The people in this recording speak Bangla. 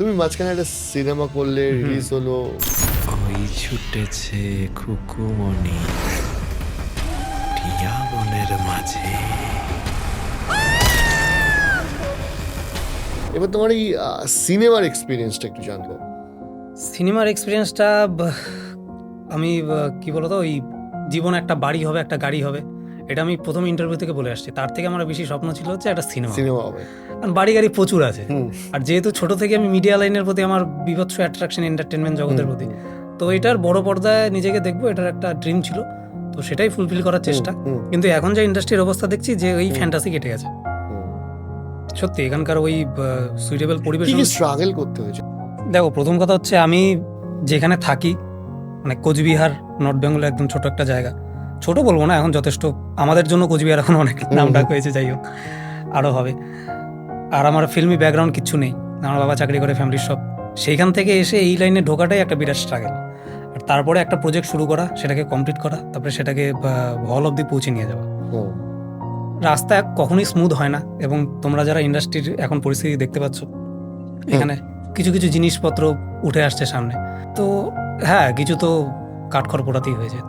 তুমি মাঝখানে একটা সিনেমা করলে, রিলিজ হলো। ওই ছুটেছে খুকুমণি টিয়া বনের মাঝে। এবার তোমার এই সিনেমার এক্সপিরিয়েন্সটা একটু জানবো। সিনেমার এক্সপিরিয়েন্সটা আমি কি বলতো, ওই জীবনে একটা বাড়ি হবে, একটা গাড়ি হবে, এটা আমি প্রথম ইন্টারভিউ থেকে বলে আসছি। তার থেকে আমার বেশি স্বপ্ন ছিল হচ্ছে একটা সিনেমা। সিনেমা হবে। কারণ বাড়ি গাড়ি প্রচুর আছে, হুম। আর যেহেতু ছোট থেকে আমি মিডিয়া লাইনের প্রতি আমার বিভৎস অ্যাট্রাকশন, এন্টারটেনমেন্ট জগতের প্রতি, তো এটার বড় পর্দায় নিজেকে দেখবো, এটার একটা ড্রিম ছিল। তো সেটাই ফুলফিল করার চেষ্টা। কিন্তু এখন যে ইন্ডাস্ট্রির অবস্থা দেখছি, যে ওই ফ্যান্টাসি কেটে গেছে সত্যি। এখানকার ওই সুইটেবল পরিবেশ। কি স্ট্রাগল করতে হয়েছে? দেখো, প্রথম কথা হচ্ছে আমি যেখানে থাকি, মানে কোচবিহার, নর্থ বেঙ্গলের একদম ছোট একটা জায়গা। ছোট বলবো না, এখন যথেষ্ট আমাদের জন্য কোচবিহার এখন অনেক নাম ডাক হয়েছে, যাই হোক আরও হবে। আর আমার ফিল্মি ব্যাকগ্রাউন্ড কিচ্ছু নেই, আমার বাবা চাকরি করে, ফ্যামিলির সব। সেইখান থেকে এসে এই লাইনে ঢোকাটাই একটা বিরাট স্ট্রাগল। আর তারপরে একটা প্রজেক্ট শুরু করা, সেটাকে কমপ্লিট করা, তারপরে সেটাকে হল অব্দি পৌঁছে নিয়ে যাওয়া। রাস্তা কখনোই স্মুথ হয় না, এবং তোমরা যারা ইন্ডাস্ট্রির এখন পরিস্থিতি দেখতে পাচ্ছ, এখানে কিছু কিছু জিনিসপত্র উঠে আসছে সামনে। তো হ্যাঁ, কিছু তো কাঠখড় পোড়াতেই হয়েছে।